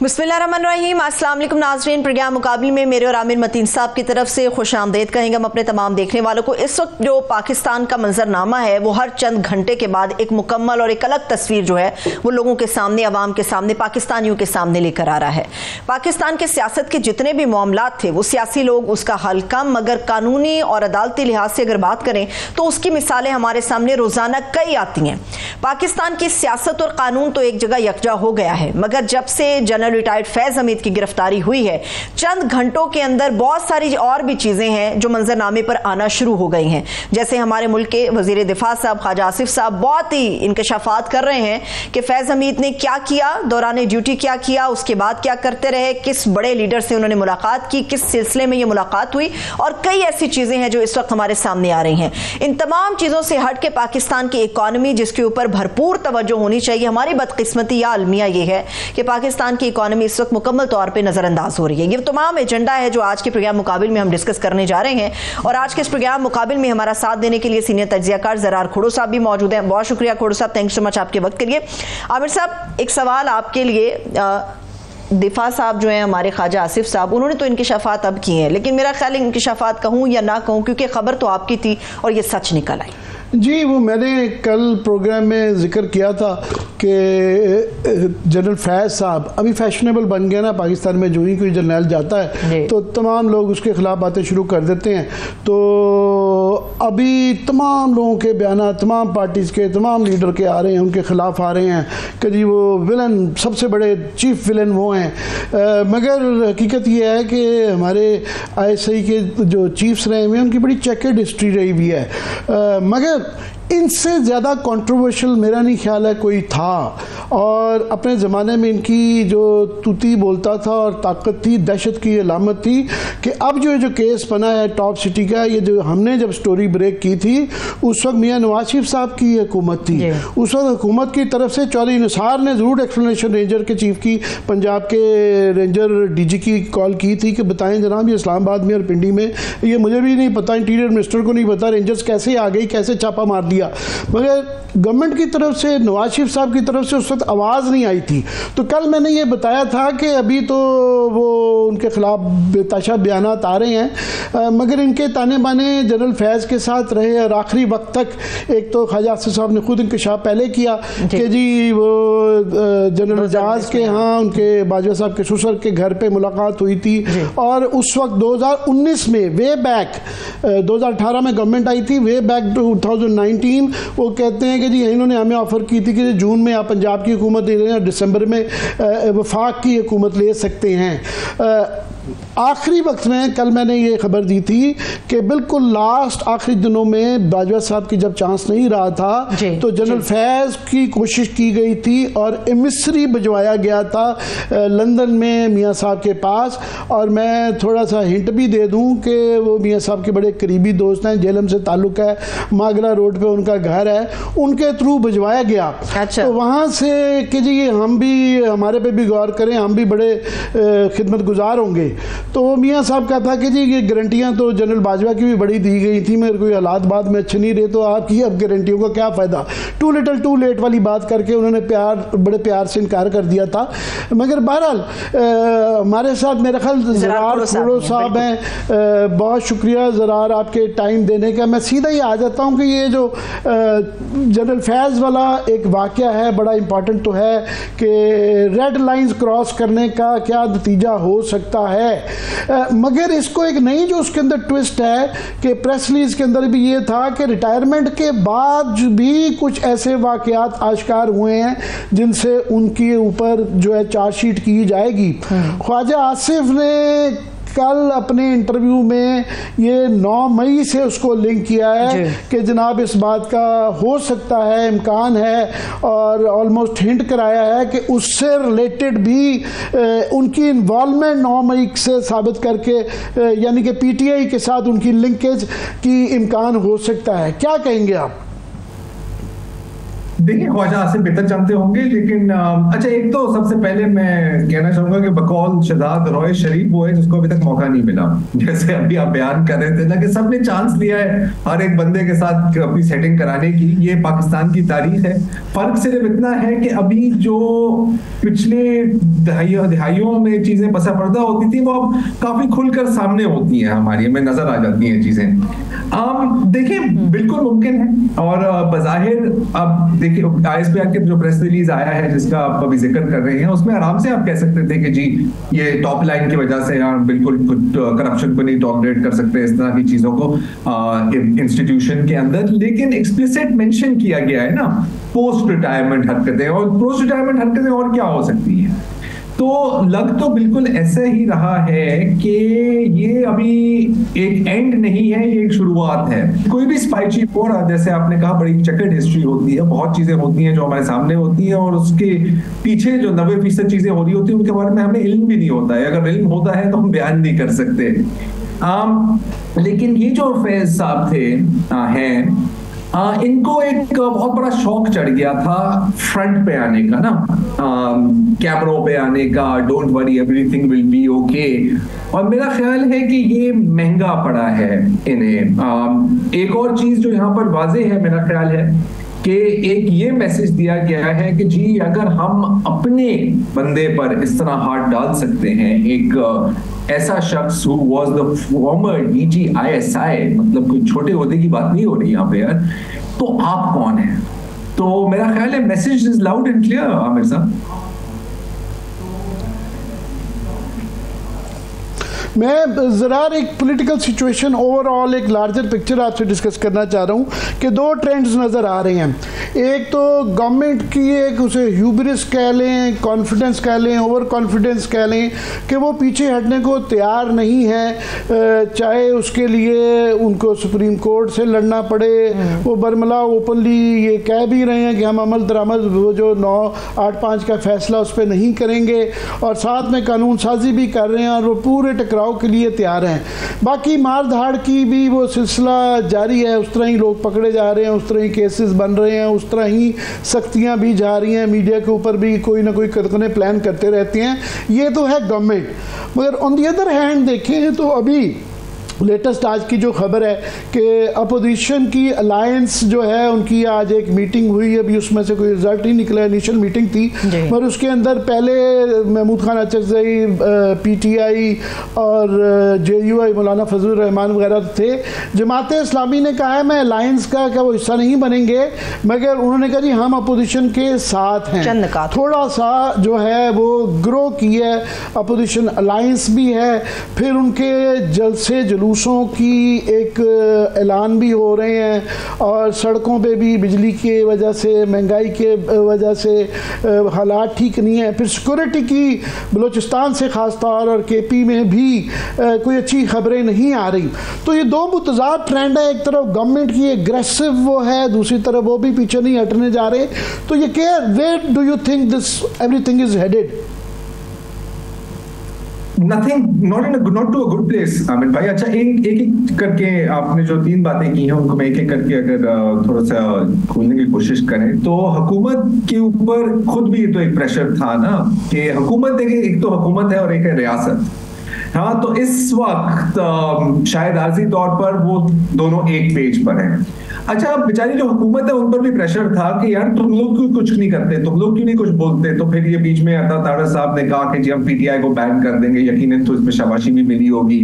बिस्मिल्लाहिर्रहमानिर्रहीम। अस्सलाम वालेकुम नाज़रीन, प्रोग्राम मुकाबले में मेरे और आमिर मतीन साहब की तरफ से खुश आमदेद कहेंगे हम अपने तमाम देखने वालों को। इस वक्त जो पाकिस्तान का मंजरनामा है वो हर चंद घंटे के बाद एक मुकम्मल और एक अलग तस्वीर जो है वो लोगों के सामने, अवाम के सामने, पाकिस्तानियों के सामने लेकर आ रहा है। पाकिस्तान के सियासत के जितने भी मामलात थे वो सियासी लोग उसका हल कम मगर कानूनी और अदालती लिहाज से अगर बात करें तो उसकी मिसालें हमारे सामने रोजाना कई आती हैं। पाकिस्तान की सियासत और कानून तो एक जगह यकजा हो गया है, मगर जब से जनरल रिटायर्ड फैज हमीद की गिरफ्तारी हुई है चंद घंटों के अंदर बहुत सारी और भी चीजें हैं जो मंजरनामे पर आना शुरू हो गई हैं। जैसे हमारे मुल्क के वजीर दिफा साहब ख्वाजा आसिफ साहब बहुत ही इंकशाफात कर रहे हैं कि फैज हमीद ने क्या किया, दौरान ड्यूटी क्या किया, उसके बाद क्या करते रहे, किस बड़े लीडर से उन्होंने मुलाकात की, किस सिलसिले में यह मुलाकात हुई, और कई ऐसी चीजें हैं जो इस वक्त हमारे सामने आ रही हैं। इन तमाम चीजों से हट के पाकिस्तान की इकॉनमी जिसके ऊपर भरपूर तवज्जो होनी चाहिए, हमारी बदकिस्मती या अलमिया यह है कि पाकिस्तान की इकॉनमी इस वक्त मुकम्मल तौर पे नजरअंदाज हो रही है। ये तमाम एजेंडा है जो आज के प्रोग्राम मुकाबिल में हम डिस्कस करने जा रहे हैं। और आज के इस प्रोग्राम मुकाबिल में हमारा साथ देने के लिए सीनियर तज्जियाकार ज़रार खोड़ो साहब भी मौजूद हैं। बहुत शुक्रिया खोड़ो साहब, थैंक यू सो मच आपके वक्त के लिए। आमिर साहब, एक सवाल आपके लिए। दिफा साहब जो है हमारे ख्वाजा आसिफ साहब, उन्होंने तो इंकशाफात अब किए हैं, लेकिन मेरा ख्याल इंकशाफात कहूँ या ना कहूँ क्योंकि खबर तो आपकी थी और ये सच निकल आई। जी, वो मैंने कल प्रोग्राम में जिक्र किया था कि जनरल फैज साहब अभी फैशनेबल बन गया ना पाकिस्तान में, जो ही कोई जर्नल जाता है तो तमाम लोग उसके खिलाफ बातें शुरू कर देते हैं। तो अभी तमाम लोगों के बयान, तमाम पार्टीज़ के तमाम लीडर के आ रहे हैं, उनके खिलाफ आ रहे हैं कि जी वो विलन, सबसे बड़े चीफ विलन वो हैं। मगर हकीकत ये है कि हमारे ISI के जो चीफ्स रहे हुए हैं उनकी बड़ी चेकर्ड हिस्ट्री रही हुई है, मगर इनसे ज़्यादा कंट्रोवर्शियल मेरा नहीं ख्याल है कोई था। और अपने ज़माने में इनकी जो तूती बोलता था और ताकत थी, दहशत की अलामत थी कि अब जो केस बना है टॉप सिटी का, ये जो हमने जब स्टोरी ब्रेक की थी उस वक्त मियां नवाज शरीफ साहब की हुकूमत थी। उस वक्त हुकूमत की तरफ से चौधरी निसार ने ज़रूर एक्सप्लेनेशन रेंजर के चीफ की, पंजाब के रेंजर DG की कॉल की थी कि बताएं जनाब ये इस्लामाबाद में और पिंडी में, ये मुझे भी नहीं पता, इंटीरियर मिनिस्टर को नहीं पता, रेंजर्स कैसे आ गई, कैसे छापा मार दिया। मगर गवर्नमेंट की तरफ से, नवाज शरीफ साहब की तरफ से उस वक्त आवाज़ नहीं आई थी। तो कल मैंने ये बताया था कि अभी तो वो उनके खिलाफ बेताशा बयानात आ रहे हैं, मगर इनके ताने बाने जनरल फैज़ के साथ रहे और आखिरी वक्त तक। एक तो ख्वाजा आसिफ साहब ने खुद इंकशाफ पहले किया कि जी वो जनरल एजाज के यहाँ उनके बाजवा साहब के ससुर के घर पर मुलाकात हुई थी, और उस वक्त 2019 में, वे बैक 2018 में गवर्नमेंट आई थी, वे बैक 2019 वो कहते हैं कि जी इन्होंने हमें ऑफर की थी कि जून में आप पंजाब की हुकूमत दे रहे हैं, दिसंबर में वफाक की हुकूमत ले सकते हैं। आखिरी वक्त में कल मैंने ये खबर दी थी कि बिल्कुल लास्ट आखिरी दिनों में बाजवा साहब की जब चांस नहीं रहा था तो जनरल फैज़ की कोशिश की गई थी और एमिसरी भिजवाया गया था लंदन में मियाँ साहब के पास। और मैं थोड़ा सा हिंट भी दे दूं कि वो मियाँ साहब के बड़े करीबी दोस्त हैं, जेलम से ताल्लुक़ है, मागला रोड पे उनका घर है, उनके थ्रू भिजवाया गया। अच्छा। तो वहाँ से कि जी हम भी, हमारे पे भी गौर करें, हम भी बड़े खिदमत गुजार होंगे। तो मियाँ साहब का था कि जी ये गारंटियाँ तो जनरल बाजवा की भी बड़ी दी गई थी, मेरे कोई हालात बाद में अच्छे नहीं रहे तो आपकी अब गारंटियों का क्या फ़ायदा। टू लिटिल टू लेट वाली बात करके उन्होंने बड़े प्यार से इनकार कर दिया था। मगर बहरहाल हमारे साथ मेरा ख्याल ज़रार खोड़ो साहब हैं, बहुत शुक्रिया ज़रार आपके टाइम देने का। मैं सीधा ही आ जाता हूँ कि ये जो जनरल फैज़ वाला एक वाक़या है बड़ा इम्पॉर्टेंट तो है कि रेड लाइंस क्रॉस करने का क्या नतीजा हो सकता है। मगर इसको एक नई जो उसके अंदर ट्विस्ट है कि प्रेस रिलीज के अंदर भी ये था कि रिटायरमेंट के बाद भी कुछ ऐसे वाकयात आश्कार हुए हैं जिनसे उनके ऊपर जो है चार्जशीट की जाएगी। ख्वाजा आसिफ ने कल अपने इंटरव्यू में ये 9 मई से उसको लिंक किया है कि जनाब इस बात का हो सकता है, इम्कान है, और ऑलमोस्ट हिंट कराया है कि उससे रिलेटेड भी उनकी इन्वॉल्वमेंट 9 मई से साबित करके, यानी कि PTI के साथ उनकी लिंकेज की इम्कान हो सकता है। क्या कहेंगे आप? देखिए ख्वाजा आसिफ बेहतर जानते होंगे, लेकिन अच्छा, एक तो सबसे पहले मैं कहना चाहूंगा कि बकौल शहजाद रॉय शरीफ वो है जिसको अभी तक मौका नहीं मिला। जैसे अभी आप बयान कर रहे थे ना कि सबने चांस लिया है हर एक बंदे के साथ अपनी सेटिंग कराने की, ये पाकिस्तान की तारीख है। फर्क सिर्फ इतना है कि अभी जो पिछले दहाइयों में चीजें बसा पर्दा होती थी वो अब काफी खुलकर सामने होती हैं, हमारी हमें नजर आ जाती हैं चीजें। देखिए बिल्कुल मुमकिन है, और बज़ाहिर अब देखिए ISPR के जो प्रेस रिलीज आया है जिसका आप अभी जिक्र कर रहे हैं, उसमें आराम से आप कह सकते थे कि जी ये टॉप लाइन की वजह से बिल्कुल करप्शन को नहीं टॉलरेट कर सकते, इस तरह की चीजों को इंस्टीट्यूशन के अंदर। लेकिन एक्सप्लिसिट मेंशन किया गया है ना पोस्ट रिटायरमेंट हरकतें, और पोस्ट रिटायरमेंट हरकतें और क्या हो सकती है। तो लग तो बिल्कुल ऐसा ही रहा है कि ये अभी एक एंड नहीं है, ये एक शुरुआत है। कोई भी स्पाई चीफ हो रहा, जैसे आपने कहा, बड़ी चेकर्ड हिस्ट्री होती है, बहुत चीजें होती हैं जो हमारे सामने होती हैं, और उसके पीछे जो 90% चीजें हो रही होती हैं उनके बारे में हमें इल्म भी नहीं होता है। अगर इल्म होता है तो हम बयान नहीं कर सकते। लेकिन ये जो फैज साहब थे हैं, इनको एक बहुत बड़ा शौक चढ़ गया था फ्रंट पे आने का ना, कैमरों पे आने का, don't worry everything will be okay. और मेरा ख्याल है कि ये महंगा पड़ा है इन्हें। एक और चीज जो यहाँ पर वाज़ेह है मेरा ख्याल है कि एक ये मैसेज दिया गया है कि जी अगर हम अपने बंदे पर इस तरह हाथ डाल सकते हैं, एक ऐसा शख्स who was the former DG ISI, मतलब कोई छोटे ओहदे की बात नहीं हो रही यहाँ पे यार, तो आप कौन है। तो मेरा ख्याल है message is loud and clear Aamir साहब। मैं ज़रा एक पॉलिटिकल सिचुएशन ओवरऑल एक लार्जर पिक्चर आपसे डिस्कस करना चाह रहा हूँ कि दो ट्रेंड्स नज़र आ रहे हैं। एक तो गवर्नमेंट की एक उसे ह्यूब्रिस कह लें, कॉन्फिडेंस कह लें, ओवर कॉन्फिडेंस कह लें कि वो पीछे हटने को तैयार नहीं है, चाहे उसके लिए उनको सुप्रीम कोर्ट से लड़ना पड़े। वो बरमला ओपनली ये कह भी रहे हैं कि हम अमल दरामद वो जो 985 का फैसला उस पर नहीं करेंगे, और साथ में कानून साजी भी कर रहे हैं, और वो पूरे टकराव के लिए तैयार हैं। बाकी मार धाड़ की भी वो सिलसिला जारी है, उस तरह ही लोग पकड़े जा रहे हैं, उस तरह ही केसेस बन रहे हैं, उस तरह ही सख्तियां भी जा रही हैं, मीडिया के ऊपर भी कोई ना कोई कदकने प्लान करते रहते हैं। ये तो है गवर्नमेंट। मगर ऑन दी अदर हैंड देखें तो अभी लेटेस्ट आज की जो खबर है कि अपोजिशन की अलायंस जो है उनकी आज एक मीटिंग हुई, अभी उसमें से कोई रिजल्ट नहीं निकला, इनिशियल मीटिंग थी, पर उसके अंदर पहले महमूद खान अचकज़ई, PTI और JUI मौलाना फजल रहमान वगैरह थे। जमात इस्लामी ने कहा है मैं अलायंस का क्या वो हिस्सा नहीं बनेंगे, मगर उन्होंने कहा जी हम अपोजिशन के साथ हैं। थोड़ा सा जो है वो ग्रो की है, अपोजिशन अलायंस भी है। फिर उनके जलसे जुलूसों की एक ऐलान भी हो रहे हैं, और सड़कों पे भी बिजली की वजह से, महंगाई के वजह से हालात ठीक नहीं है। फिर सिक्योरिटी की बलूचिस्तान से ख़ास तौर और KP में भी कोई अच्छी खबरें नहीं आ रही। तो ये दो मुतज़ाद ट्रेंड है, एक तरफ गवर्नमेंट की एग्रेसिव वो है, दूसरी तरफ वो भी पीछे नहीं हटने जा रहे। तो ये क्या, where do you think this everything is headed? Nothing, not to a good place, Aamir भाई। अच्छा, एक करके आपने जो 3 बातें की हैं उनको मैं एक करके अगर थोड़ा सा खोलने की कोशिश करें तो हुकूमत के ऊपर खुद भी तो एक प्रेशर था ना कि हुकूमत, देखिए एक तो हुकूमत है और एक है रियासत। हाँ, तो इस वक्त शायद आर्जी तौर पर वो दोनों एक पेज पर हैं। अच्छा, बेचारी जो हुकूमत है उन पर भी प्रेशर था कि यार तुम लोग क्यों कुछ नहीं करते, तुम लोग क्यों नहीं कुछ बोलते। तो फिर ये बीच में अता तारा साहब ने कहा कि जी हम PTI को बैन कर देंगे, यकीनन तो इसमें शाबाशी भी मिली होगी।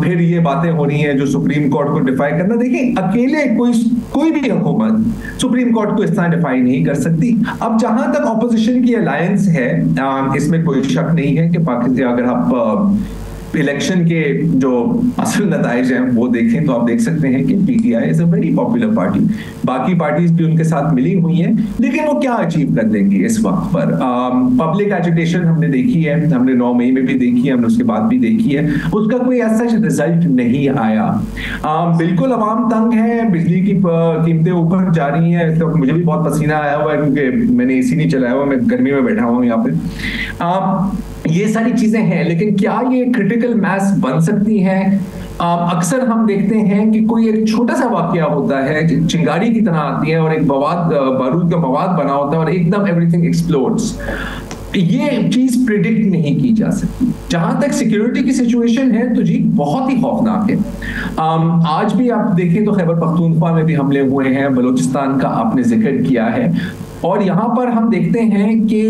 फिर ये बातें हो रही हैं जो सुप्रीम कोर्ट को डिफाई करना। देखिए अकेले कोई भी हुकूमत सुप्रीम कोर्ट को इस तरह डिफाई नहीं कर सकती। अब जहां तक ऑपोजिशन की अलायंस है, इसमें कोई शक नहीं है कि पाकिस्तान, अगर आप इलेक्शन के जो असल नताइज हैं वो देखें तो आप देख सकते हैं कि PTI is a very popular party. बाकी पार्टीज भी उनके साथ मिली हुई हैं, लेकिन वो क्या अचीव कर देंगी इस वक्त पर। पब्लिक एजुटेशन हमने देखी है, हमने 9 मई में भी देखी है, हमने उसके बाद भी देखी है, उसका कोई ऐसा रिजल्ट नहीं आया। बिल्कुल अवाम तंग है, बिजली की कीमतें ऊपर जा रही हैं। तो मुझे भी बहुत पसीना आया हुआ है क्योंकि मैंने AC नहीं चलाया हुआ, मैं गर्मी में बैठा हुआ यहाँ पे। ये सारी चीजें हैं, लेकिन क्या ये क्रिटिकल मास बन सकती हैं? अक्सर हम देखते हैं कि कोई एक छोटा सा वाकया होता है, चिंगारी की तरह आती है और एक बारूद का मवाद बना होता है और एकदम एवरीथिंग एक्सप्लोड्स। ये चीज प्रिडिक्ट नहीं की जा सकती। जहां तक सिक्योरिटी की सिचुएशन है तो जी बहुत ही खौफनाक है। आज भी आप देखें तो खैबर पख्तूनख्वा में भी हमले हुए हैं, बलूचिस्तान का आपने जिक्र किया है, और यहाँ पर हम देखते हैं कि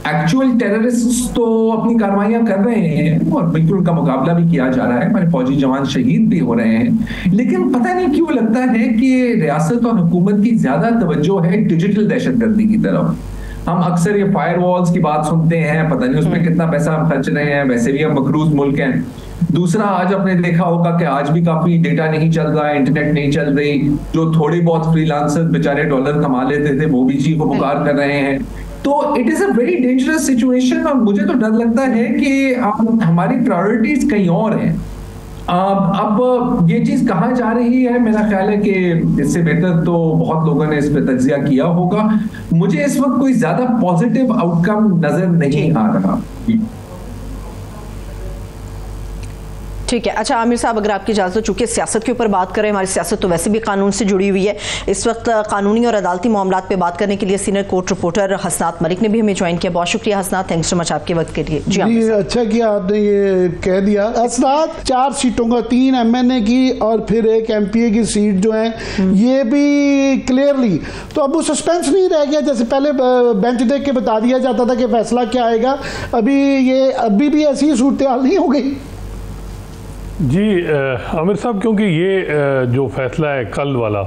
एक्चुअल टेररिस्ट तो अपनी कार्रवाइयां कर रहे हैं और बिल्कुल उनका मुकाबला भी किया जा रहा है, हमारे फौजी जवान शहीद भी हो रहे हैं, लेकिन पता नहीं क्यों लगता है कि रियासत और हुकूमत की ज्यादा तवज्जो है डिजिटल दहशतगर्दी की तरफ। हम अक्सर ये फायरवॉल्स की बात सुनते हैं, पता नहीं उसमें कितना पैसा हम खर्च रहे हैं, वैसे भी हम मकरूज मुल्क हैं। दूसरा, आज आपने देखा होगा कि आज भी काफी डेटा नहीं चल रहा है, इंटरनेट नहीं चल रही, जो थोड़ी बहुत फ्रीलांसर बेचारे डॉलर कमा लेते थे वो भी जी को पुकार कर रहे हैं। तो it is a very dangerous situation और मुझे तो डर लगता है कि हमारी प्रायोरिटीज कहीं और हैं। अब ये चीज कहाँ जा रही है, मेरा ख्याल है कि इससे बेहतर तो बहुत लोगों ने इस पर तज्जिया किया होगा। मुझे इस वक्त कोई ज्यादा पॉजिटिव आउटकम नजर नहीं आ रहा। ठीक है, अच्छा आमिर साहब, अगर आपकी इजाज़त हो, चूंकि सियासत के ऊपर बात करें, हमारी सियासत तो वैसे भी कानून से जुड़ी हुई है। इस वक्त कानूनी और अदालती मामलात पे बात करने के लिए सीनियर कोर्ट रिपोर्टर हसनात मलिक ने भी हमें ज्वाइन किया। बहुत शुक्रिया हसनात, थैंक्स सो मच आपके वक्त के लिए। जी अच्छा किया आपने ये कह दिया। हसनात, 4 सीटों का 3 MNA की और फिर एक MPA की सीट जो है ये भी क्लियरली, तो अब वो सस्पेंस नहीं रह गया जैसे पहले बेंच देख के बता दिया जाता था कि फैसला क्या आएगा। अभी भी ऐसी सूरत हाल नहीं हो गई। जी आमिर साहब, क्योंकि ये जो फैसला है कल वाला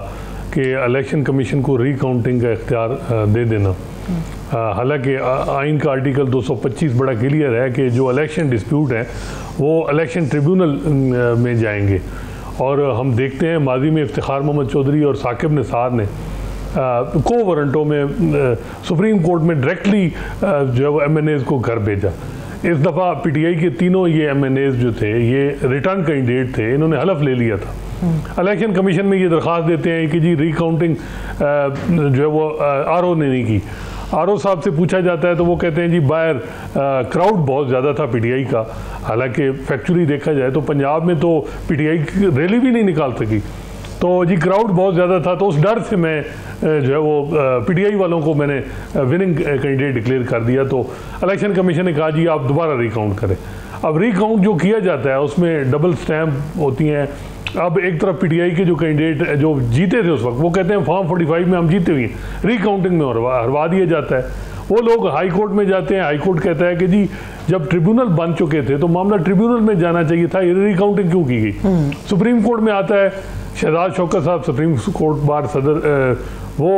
कि इलेक्शन कमीशन को रिकाउंटिंग का इख्तियार दे देना, हालांकि आइन का आर्टिकल 225 बड़ा क्लियर है कि जो इलेक्शन डिस्प्यूट है वो इलेक्शन ट्रिब्यूनल में जाएंगे, और हम देखते हैं माजी में इफ्तिखार मोहम्मद चौधरी और साकिब निसार ने को वारंटों में सुप्रीम कोर्ट में डायरेक्टली जो MNAs को घर भेजा। इस दफ़ा PTI के तीनों ये MNAs जो थे ये रिटर्न कैंडिडेट थे, इन्होंने हलफ ले लिया था। इलेक्शन कमीशन में ये दरख्वास्त देते हैं कि जी रिकाउंटिंग जो है वो RO ने नहीं की। RO साहब से पूछा जाता है तो वो कहते हैं जी बाहर क्राउड बहुत ज़्यादा था PTI का। हालांकि फैक्चुअली देखा जाए तो पंजाब में तो PTI रैली भी नहीं निकाल सकी, तो जी क्राउड बहुत ज़्यादा था, तो उस डर से मैं जो है वो PTI वालों को मैंने विनिंग कैंडिडेट डिक्लेयर कर दिया। तो इलेक्शन कमीशन ने कहा जी आप दोबारा रिकाउंट करें। अब रिकाउंट जो किया जाता है उसमें डबल स्टैम्प होती हैं। अब एक तरफ PTI के जो कैंडिडेट जो जीते थे उस वक्त वो कहते हैं फॉर्म 45 में हम जीते हुए हैं, रिकाउंटिंग में हरवा दिया जाता है। वो लोग हाई कोर्ट में जाते हैं, हाई कोर्ट कहता है कि जी जब ट्रिब्यूनल बन चुके थे तो मामला ट्रिब्यूनल में जाना चाहिए था, ये रिकाउंटिंग क्यों की गई। सुप्रीम कोर्ट में आता है, शहजाद शौकत साहब सुप्रीम कोर्ट बार सदर वो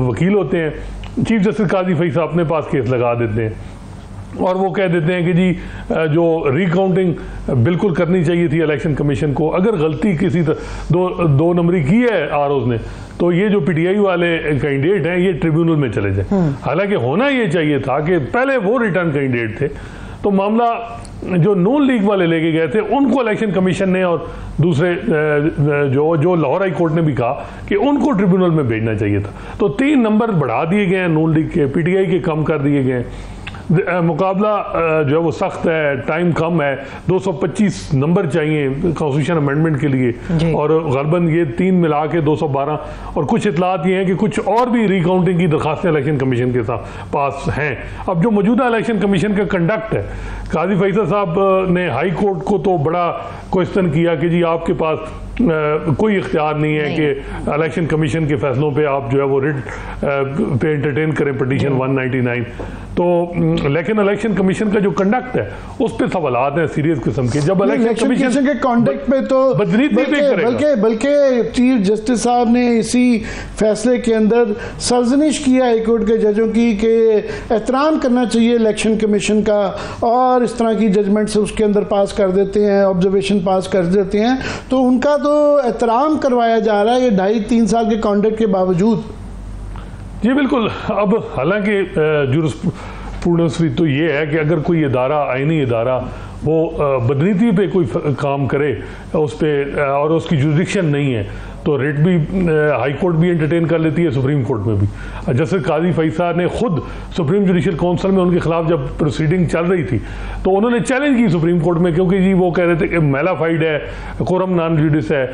वकील होते हैं, चीफ जस्टिस काजी फैज साहब अपने पास केस लगा देते हैं और वो कह देते हैं कि जी जो रिकाउंटिंग बिल्कुल करनी चाहिए थी इलेक्शन कमीशन को, अगर गलती किसी दो नंबरी की है ROs ने तो ये जो PTI वाले कैंडिडेट हैं ये ट्रिब्यूनल में चले जाए। हालांकि होना ये चाहिए था कि पहले वो रिटर्न कैंडिडेट थे, तो मामला जो नून लीग वाले लेके गए थे उनको इलेक्शन कमीशन ने और दूसरे जो लाहौर हाई कोर्ट ने भी कहा कि उनको ट्रिब्यूनल में भेजना चाहिए था। तो 3 नंबर बढ़ा दिए गए हैं नून लीग के, PTI के कम कर दिए गए हैं। मुकाबला जो है वो सख्त है, टाइम कम है, 225 नंबर चाहिए कॉन्स्टिट्यूशन अमेंडमेंट के लिए और गलबन ये 3 मिला के 212, और कुछ इतलात ये हैं कि कुछ और भी रिकाउंटिंग की दरखास्तें इलेक्शन कमीशन के पास हैं। अब जो मौजूदा इलेक्शन कमीशन का कंडक्ट है, काजी फैसल साहब ने हाई कोर्ट को तो बड़ा क्वेश्चन किया कि जी आपके पास कोई इख्तियार नहीं है कि इलेक्शन कमीशन के फैसलों पे आप जो है वो रिट पे एंटरटेन करें पिटीशन 199। तो लेकिन इलेक्शन कमीशन का जो कंडक्ट है उस पे सवालात हैं सीरियस किस्म के। जब इलेक्शन कमीशन के कंडक्ट पे तो बल्कि चीफ जस्टिस साहब ने इसी फैसले के अंदर सरजनिश किया हाईकोर्ट के जजों की कि एहतराम करना चाहिए इलेक्शन कमीशन का, और इस तरह की जजमेंट से उसके अंदर पास कर देते हैं, ऑब्जर्वेशन पास कर देते हैं, तो उनका तो एहतराम करवाया जा रहा है ये 2.5-3 साल के कॉन्ट्रैक्ट के बावजूद। जी बिल्कुल। अब हालांकि जुरिस्प्रूडेंस भी तो ये है कि अगर कोई इदारा, आईनी इदारा वो बदनीति पे कोई काम करे उस पर और उसकी जुरिडिक्शन नहीं है तो रिट भी हाई कोर्ट भी एंटरटेन कर लेती है, सुप्रीम कोर्ट में भी। जस्टिस काजी फैसला ने खुद सुप्रीम जुडिशल काउंसिल में उनके खिलाफ जब प्रोसीडिंग चल रही थी तो उन्होंने चैलेंज की सुप्रीम कोर्ट में, क्योंकि जी वो कह रहे थे कि मेलाफाइड है, कोरम नॉन जुडिस है,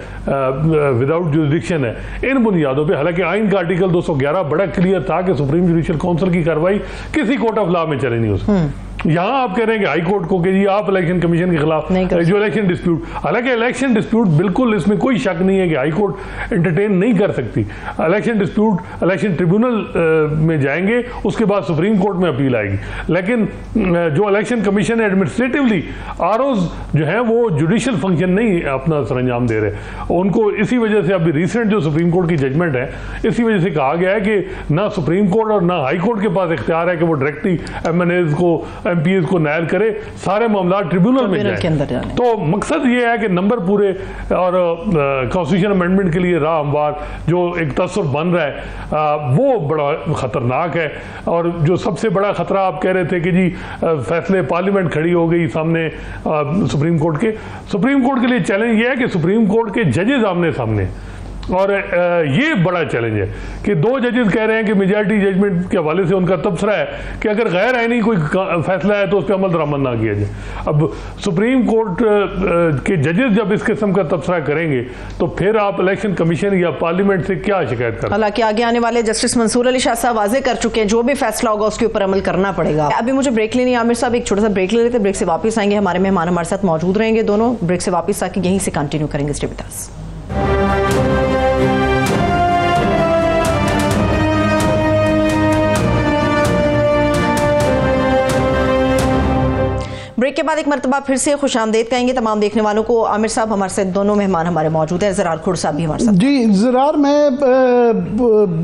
विदाउट जुरिडिक्शन है, इन बुनियादों पे। हालांकि आइन का आर्टिकल 211 बड़ा क्लियर था कि सुप्रीम जुडिशियल काउंसिल की कार्रवाई किसी कोर्ट ऑफ लॉ में चले नहीं हो सकती। यहाँ आप कह रहे हैं कि हाई कोर्ट को कि जी आप इलेक्शन कमीशन के खिलाफ जो इलेक्शन डिस्प्यूट, हालांकि इलेक्शन डिस्प्यूट बिल्कुल इसमें कोई शक नहीं है कि हाई कोर्ट एंटरटेन नहीं कर सकती। इलेक्शन डिस्प्यूट इलेक्शन ट्रिब्यूनल में जाएंगे, उसके बाद सुप्रीम कोर्ट में अपील आएगी। लेकिन जो इलेक्शन कमीशन है एडमिनिस्ट्रेटिवली आरओज जो है वो जुडिशियल फंक्शन नहीं अपना सरंजाम दे रहे उनको। इसी वजह से अभी रिसेंट जो सुप्रीम कोर्ट की जजमेंट है, इसी वजह से कहा गया है कि ना सुप्रीम कोर्ट और ना हाई कोर्ट के पास इख्तियार है कि वो डायरेक्टली एमएनएज को एमपीएस को नायल करे, सारे मामला ट्रिब्यूनल में जाए। तो मकसद ये है कि नंबर पूरे और कॉन्स्टिट्यूशन अमेंडमेंट के लिए राह हमवार जो एक तस्वर बन रहा है वो बड़ा खतरनाक है। और जो सबसे बड़ा खतरा आप कह रहे थे कि जी फैसले पार्लियामेंट खड़ी हो गई सामने सुप्रीम कोर्ट के लिए चैलेंज ये है कि सुप्रीम कोर्ट के जजेस आमने सामने, और ये बड़ा चैलेंज है कि दो जजेस कह रहे हैं कि मेजॉरिटी जजमेंट के हवाले से उनका तबसरा है कि अगर गैर आईनी कोई फैसला है तो उस पर अमल दरामद ना किया जाए। अब सुप्रीम कोर्ट के जजेस जब इस किस्म का तबसरा करेंगे तो फिर आप इलेक्शन कमीशन या पार्लियामेंट से क्या शिकायत करें? हालांकि आगे आने वाले जस्टिस मंसूर अली शाह साहब वाजे कर चुके हैं जो भी फैसला होगा उसके ऊपर अमल करना पड़ेगा। अभी मुझे ब्रेक लेनी है आमिर साहब, एक छोटा सा ब्रेक ले लेते, ब्रेक से वापस आएंगे। हमारे मेहमान हमारे साथ मौजूद रहेंगे दोनों, ब्रेक से वापस आके यहीं से कंटिन्यू करेंगे। Stay with us. ब्रेक के बाद एक मरतबा फिर से खुशामदीद कहेंगे तमाम देखने वालों को। आमिर साहब हमारे साथ दोनों मेहमान हमारे मौजूद हैं, ज़रार खुर्द साहब भी हमारे साथ। जी ज़रार, मैं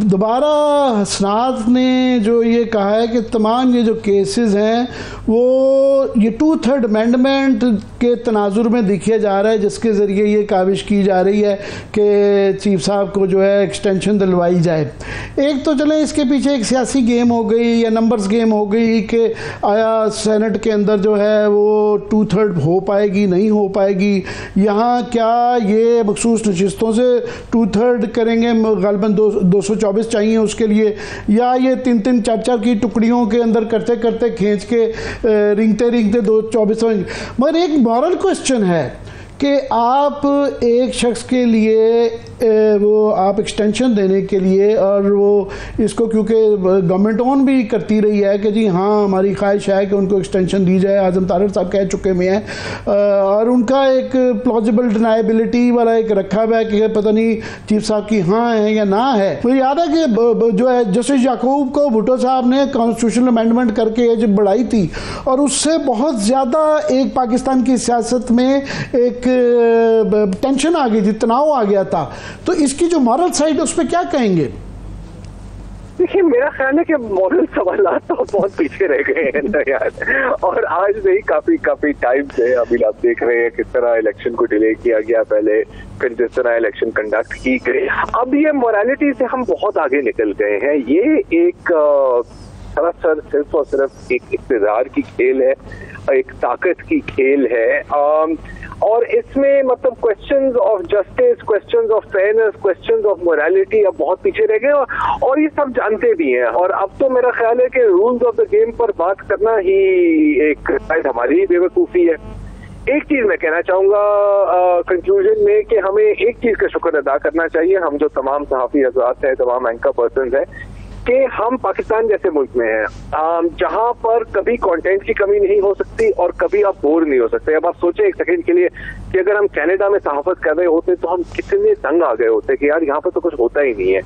दोबारा हसनात ने जो ये कहा है कि तमाम ये जो केसेस हैं वो ये 2/3 अमेंडमेंट के तनाजुर में दिखाया जा रहा है, जिसके ज़रिए ये काविश की जा रही है कि चीफ साहब को जो है एक्सटेंशन दिलवाई जाए। एक तो चलें इसके पीछे एक सियासी गेम हो गई या नंबर्स गेम हो गई कि आया सेनेट के अंदर जो है वो 2/3 हो पाएगी नहीं हो पाएगी। यहाँ क्या ये मखसूस नशिस्तों से 2/3 करेंगे, ग़ालिबन 224 चाहिए उसके लिए, या ये 3-3 4-4 की टुकड़ियों के अंदर करते करते खींच के रिंगते 224 होंगे। मगर एक मॉरल क्वेश्चन है कि आप एक शख्स के लिए वो आप एक्सटेंशन देने के लिए, और वो इसको क्योंकि गवर्नमेंट ऑन भी करती रही है कि जी हाँ हमारी ख्वाहिश है कि उनको एक्सटेंशन दी जाए, आज़म तारड़ साहब कह चुके हुए हैं, और उनका एक प्लॉजिबल डिनाइबिलिटी वाला एक रखा हुआ है कि पता नहीं चीफ साहब की हाँ है या ना है। मुझे याद है कि जो है जस्टिस याकूब को भुट्टो साहब ने कॉन्स्टिट्यूशनल अमेंडमेंट करके एज बढ़ाई थी, और उससे बहुत ज़्यादा एक पाकिस्तान की सियासत में एक टेंशन आ गई थी, तनाव आ गया था। तो इसकी जो मॉरल साइड है उस पर क्या कहेंगे? देखिए, मेरा ख्याल है कि मॉरल सवाल तो बहुत पीछे रह गए हैं ना यार, और आज नहीं काफी टाइम से अभी आप देख रहे हैं किस तरह इलेक्शन को डिले किया गया, पहले फिर जिस तरह इलेक्शन कंडक्ट की गई, अब ये मोरालिटी से हम बहुत आगे निकल गए हैं। ये एक सरासर सिर्फ और सिर्फ एक इक़्तिदार की खेल है, एक ताकत की खेल है, और इसमें मतलब questions of justice, questions of fairness, questions of morality अब बहुत पीछे रह गए, और ये सब जानते भी हैं। और अब तो मेरा ख्याल है कि रूल्स ऑफ द गेम पर बात करना ही एक शायद हमारी ही बेवकूफ़ी है। एक चीज मैं कहना चाहूंगा कंक्लूजन में कि हमें एक चीज का शुक्र अदा करना चाहिए, हम जो तमाम सहाफ़ी हज़रात हैं, तमाम एंकर पर्सन हैं, कि हम पाकिस्तान जैसे मुल्क में हैं जहां पर कभी कंटेंट की कमी नहीं हो सकती और कभी आप बोर नहीं हो सकते। अब आप सोचें एक सेकंड के लिए कि अगर हम कनाडा में सहाफत कर रहे होते तो हम कितने तंग आ गए होते कि यार यहाँ पर तो कुछ होता ही नहीं है।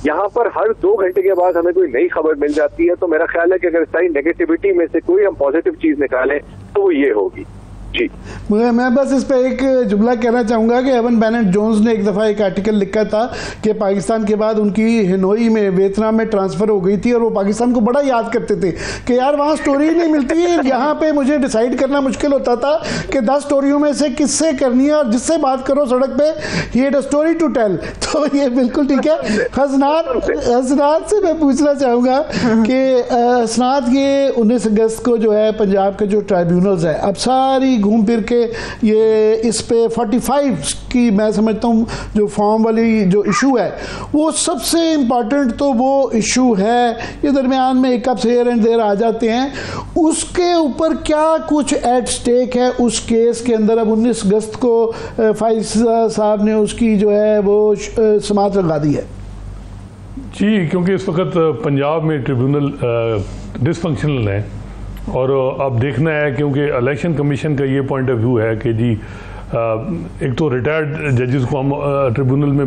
यहाँ पर हर 2 घंटे के बाद हमें कोई नई खबर मिल जाती है। तो मेरा ख्याल है कि अगर सारी नेगेटिविटी में से कोई हम पॉजिटिव चीज निकालें तो वो ये होगी। जी मैं बस इस पे एक जुमला कहना चाहूँगा कि एवन बेनेट जोन्स ने एक दफ़ा एक आर्टिकल लिखा था कि पाकिस्तान के बाद उनकी हिनोई में वियतनाम में ट्रांसफ़र हो गई थी, और वो पाकिस्तान को बड़ा याद करते थे कि यार वहाँ स्टोरी नहीं मिलती है, यहाँ पे मुझे डिसाइड करना मुश्किल होता था कि 10 स्टोरियों में से किससे करनी है, और जिससे बात करो सड़क पे ही had a story to tell. तो ये बिल्कुल ठीक है। हसनात से मैं पूछना चाहूँगा कि हसनात ये 19 अगस्त को जो है पंजाब के जो ट्राइब्यूनल्स है अब सारी घूम फिर के ये इस पे 45 की मैं समझता हूँ जो फॉर्म वाली जो इशू है वो सबसे इम्पॉर्टेंट तो वो इशू है। ये दरमियान में एक कप हेयर एंड देयर आ जाते हैं, उसके ऊपर क्या कुछ एट स्टेक है उस केस के अंदर। अब 19 अगस्त को फैज़ साहब ने उसकी जो है वो समाअत लगा दी है जी, क्योंकि इस वक्त पंजाब में ट्रिब्यूनल डिसफंक्शनल है और अब देखना है, क्योंकि इलेक्शन कमीशन का ये पॉइंट ऑफ व्यू है कि जी एक तो रिटायर्ड जजेस को हम ट्रिब्यूनल में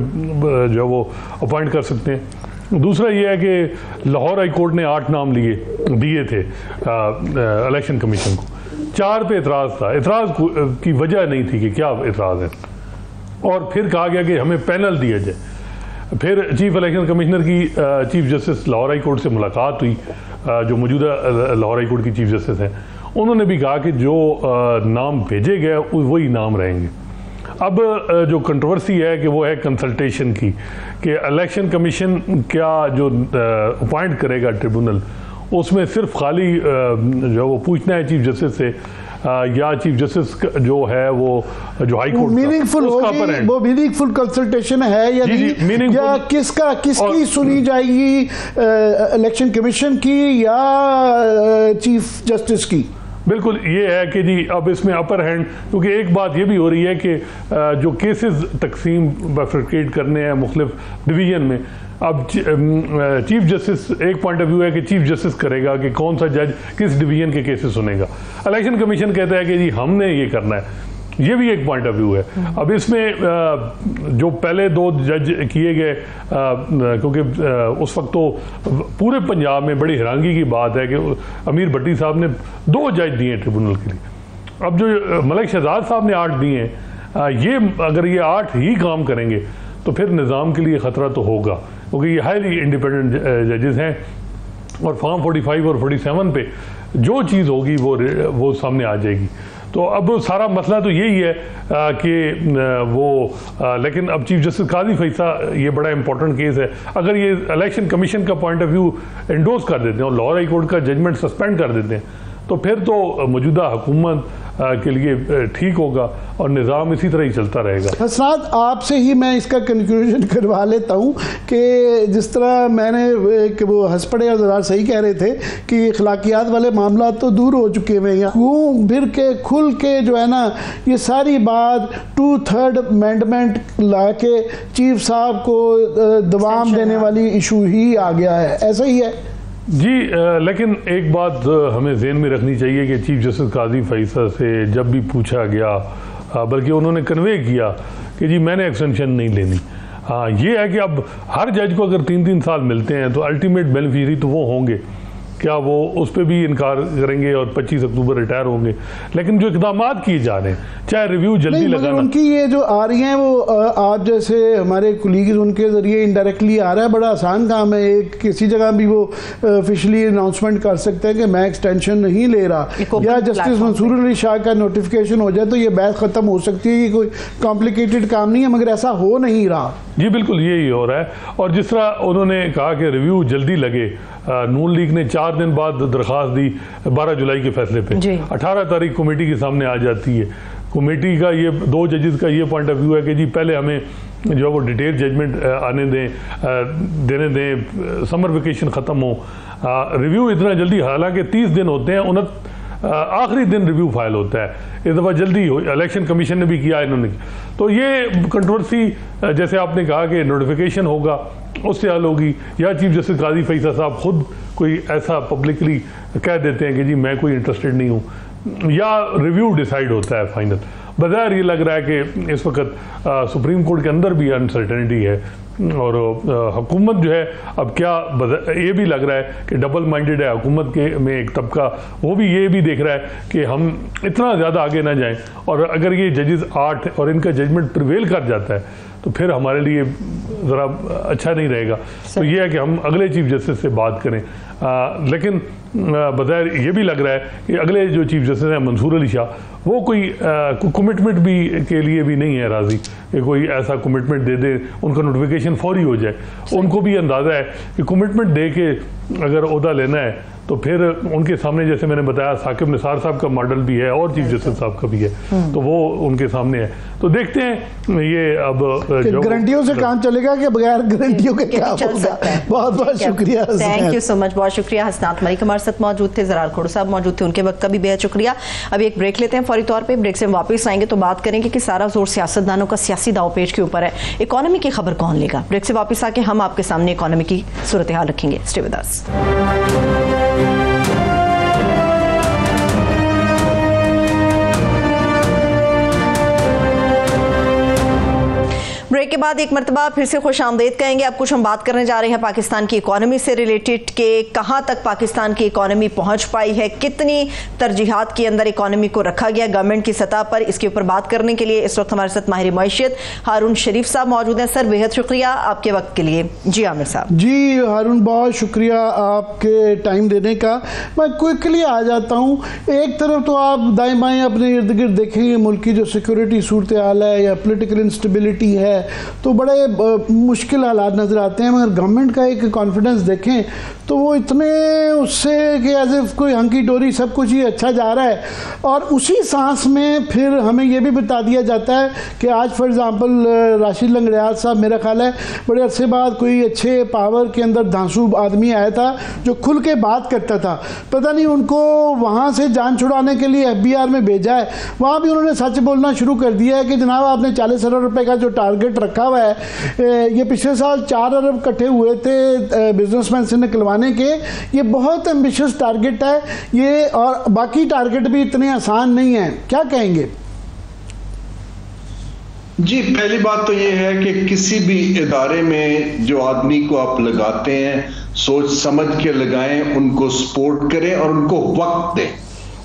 जो है वो अपॉइंट कर सकते हैं। दूसरा ये है कि लाहौर हाई कोर्ट ने 8 नाम दिए थे इलेक्शन कमीशन को, 4 पे एतराज़ था। एतराज़ की वजह नहीं थी कि क्या एतराज़ है, और फिर कहा गया कि हमें पैनल दिया जाए। फिर चीफ इलेक्शन कमिश्नर की chief justice Lahore high court से मुलाकात हुई, जो मौजूदा लाहौर हाई कोर्ट की चीफ जस्टिस हैं, उन्होंने भी कहा कि जो नाम भेजे गए वही नाम रहेंगे। अब जो कंट्रोवर्सी है कि वो है कंसल्टेशन की, कि इलेक्शन कमीशन क्या जो अपॉइंट करेगा ट्रिब्यूनल, उसमें सिर्फ खाली जो वो पूछना है चीफ जस्टिस से, या चीफ जस्टिस जो है वो जो हाई कोर्ट मीनिंगफुल होगी, वो मीनिंगफुल कंसल्टेशन है या नहीं, या किसकी सुनी जाएगी, इलेक्शन कमीशन की या चीफ जस्टिस की? बिल्कुल ये है कि जी अब इसमें अपर हैंड, क्योंकि एक बात ये भी हो रही है कि जो केसेस तकसीम बाइफरकेट करने हैं मुख्तलिफ डिवीजन में, अब चीफ जस्टिस एक पॉइंट ऑफ व्यू है कि चीफ जस्टिस करेगा कि कौन सा जज किस डिवीजन के केसेस सुनेगा। इलेक्शन कमीशन कहता है कि जी हमने ये करना है, ये भी एक पॉइंट ऑफ व्यू है। अब इसमें जो पहले 2 जज किए गए, क्योंकि उस वक्त तो पूरे पंजाब में बड़ी हैरानगी की बात है कि अमीर भट्टी साहब ने 2 जज दिए ट्रिब्यूनल के लिए। अब जो मलिक शहजाद साहब ने 8 दिए हैं, ये अगर ये 8 ही काम करेंगे तो फिर निज़ाम के लिए ख़तरा तो होगा, क्योंकि ये हाईली इंडिपेंडेंट जजेस हैं, और फॉर्म 45 और 47 पे जो चीज़ होगी वो सामने आ जाएगी। तो अब सारा मसला तो यही है कि लेकिन अब चीफ जस्टिस काजी फैसा, ये बड़ा इंपॉर्टेंट केस है। अगर ये इलेक्शन कमीशन का पॉइंट ऑफ व्यू एंडोर्स कर देते हैं और लाहौर हाई कोर्ट का जजमेंट सस्पेंड कर देते हैं, तो फिर तो मौजूदा हुकूमत के लिए ठीक होगा और निज़ाम इसी तरह ही चलता रहेगा। हसनात, आपसे ही मैं इसका कंक्लूजन करवा लेता हूँ कि जिस तरह मैंने कि वो हंस पड़े और ज़रा सही कह रहे थे कि अखलाकियात वाले मामला तो दूर हो चुके हैं, यहाँ घूम फिर के खुल के जो है ना ये सारी बात 2/3 अमेंडमेंट ला के चीफ साहब को दवाम देने वाली इशू ही आ गया है, ऐसा ही है जी। लेकिन एक बात हमें ज़हन में रखनी चाहिए कि चीफ जस्टिस काजी फैसा से जब भी पूछा गया, बल्कि उन्होंने कन्वे किया कि जी मैंने एक्सटेंशन नहीं लेनी। हाँ, ये है कि अब हर जज को अगर 3-3 साल मिलते हैं तो अल्टीमेट बेनिफिशरी तो वो होंगे, क्या वो उस पर भी इनकार करेंगे और 25 अक्टूबर रिटायर होंगे? लेकिन जो इकदाम किए जा रहे हैं, चाहे रिव्यू जल्दी लगाना, उनकी ये जो आ रही हैं वो आप जैसे हमारे कुलीग उनके जरिए इनडायरेक्टली आ रहा है, बड़ा आसान काम है। एक किसी जगह भी वो ऑफिशियली अनाउंसमेंट कर सकते हैं कि मैं एक्सटेंशन नहीं ले रहा, या जस्टिस मंसूर अली शाह का नोटिफिकेशन हो जाए तो ये बहस खत्म हो सकती है कि कोई कॉम्प्लिकेटेड काम नहीं है, मगर ऐसा हो नहीं रहा। जी बिल्कुल यही हो रहा है। और जिस तरह उन्होंने कहा कि रिव्यू जल्दी लगे, नून लीग ने 4 दिन बाद दरख्वास्त दी 12 जुलाई के फैसले पे, 18 तारीख कमेटी के सामने आ जाती है। कमेटी का ये 2 जजेस का ये पॉइंट ऑफ व्यू है कि जी पहले हमें जो है वो डिटेल जजमेंट आने देने दें, समर वेकेशन ख़त्म हो, रिव्यू इतना जल्दी, हालांकि 30 दिन होते हैं, आखिरी दिन रिव्यू फाइल होता है, इस दफ़ा जल्दी हो, इलेक्शन कमीशन ने भी किया इन्होंने। तो ये कंट्रोवर्सी जैसे आपने कहा कि नोटिफिकेशन होगा उससे हल होगी, या चीफ जस्टिस काजी फैसा साहब खुद कोई ऐसा पब्लिकली कह देते हैं कि जी मैं कोई इंटरेस्टेड नहीं हूँ, या रिव्यू डिसाइड होता है फाइनल। बज़ाहिर ये लग रहा है कि इस वक्त सुप्रीम कोर्ट के अंदर भी अनसर्टेनिटी है, और हुकूमत जो है अब क्या, ये भी लग रहा है कि डबल माइंडेड है हुकूमत के में एक तबका, वो भी ये भी देख रहा है कि हम इतना ज़्यादा आगे ना जाएं, और अगर ये जजेस 8 और इनका जजमेंट प्रिवेल कर जाता है तो फिर हमारे लिए ज़रा अच्छा नहीं रहेगा। तो ये है कि हम अगले चीफ जस्टिस से बात करें, लेकिन बज़ाहिर ये भी लग रहा है कि अगले जो चीफ जस्टिस हैं मंसूर अली शाह, वो कोई कमिटमेंट भी के लिए भी नहीं है राज़ी कि कोई ऐसा कमिटमेंट दे दे, उनका नोटिफिकेशन फौरी हो जाए। उनको भी अंदाज़ा है कि कमिटमेंट दे के अगर ओहदा लेना है तो फिर उनके सामने जैसे मैंने बताया साकिब निसार साहब का मॉडल भी है और चीफ जस्टिस साहब का भी है, तो वो उनके सामने है। तो देखते हैं ये अब गारंटियों से काम चलेगा कि बगैर गारंटियों के क्या होगा। बहुत बहुत शुक्रिया, थैंक यू सो मच, बहुत शुक्रिया। हसनात मलिक हमारे साथ मौजूद थे, ज़रार खोड़ साहब मौजूद थे, उनके वक्त का भी बेहद शुक्रिया। अभी एक ब्रेक लेते हैं फौरी तौर पे, ब्रेक से हम वापस आएंगे तो बात करेंगे कि सारा जोर सियासतदानों का सियासी दावपेच के ऊपर है, इकोनॉमी की खबर कौन लेगा। ब्रेक से वापस आके हम आपके सामने इकोनॉमी की सूरत हाल रखेंगे। Stay with us. ब्रेक के बाद एक मरतबा फिर से खुश आमदेद कहेंगे। अब कुछ हम बात करने जा रहे हैं पाकिस्तान की इकोनॉमी से रिलेटेड के कहां तक पाकिस्तान की इकोनॉमी पहुंच पाई है, कितनी तरजीहात के अंदर इकोनॉमी को रखा गया गवर्नमेंट की सतह पर। इसके ऊपर बात करने के लिए इस वक्त हमारे साथ माहिर मईशत हारून शरीफ साहब मौजूद हैं। सर बेहद शुक्रिया आपके वक्त के लिए। जी आमिर साहब। जी हारून, बहुत शुक्रिया आपके टाइम देने का। मैं क्विकली आ जाता हूँ। एक तरफ तो आप दाएं बाएं अपने इर्द गिर्द देखेंगे मुल्क की जो सिक्योरिटी सूरत हाल है या पोलिटिकल इंस्टेबिलिटी है तो बड़े मुश्किल हालात नज़र आते हैं, मगर गवर्नमेंट का एक कॉन्फिडेंस देखें तो वो इतने उससे कि एज इफ कोई हंकी डोरी सब कुछ ही अच्छा जा रहा है। और उसी सांस में फिर हमें ये भी बता दिया जाता है कि आज फॉर एग्जांपल राशिद लंगड़ियाल साहब, मेरा ख्याल है बड़े अरसे बाद कोई अच्छे पावर के अंदर धांसू आदमी आया था जो खुल के बात करता था। पता नहीं उनको वहाँ से जान छुड़ाने के लिए FBI में भेजा है, वहाँ भी उन्होंने सच बोलना शुरू कर दिया है कि जनाब आपने 40 अरब रुपए का जो टारगेट रखा हुआ है, ये पिछले साल 4 अरब इकट्ठे हुए थे बिजनेसमैन से निकलवाने के, ये बहुत एम्बिशियस टारगेट है ये, और बाकी टारगेट भी इतने आसान नहीं है। क्या कहेंगे? जी, पहली बात तो ये है कि किसी भी इदारे में जो आदमी को आप लगाते हैं सोच समझ के लगाएं, उनको सपोर्ट करें और उनको वक्त दें।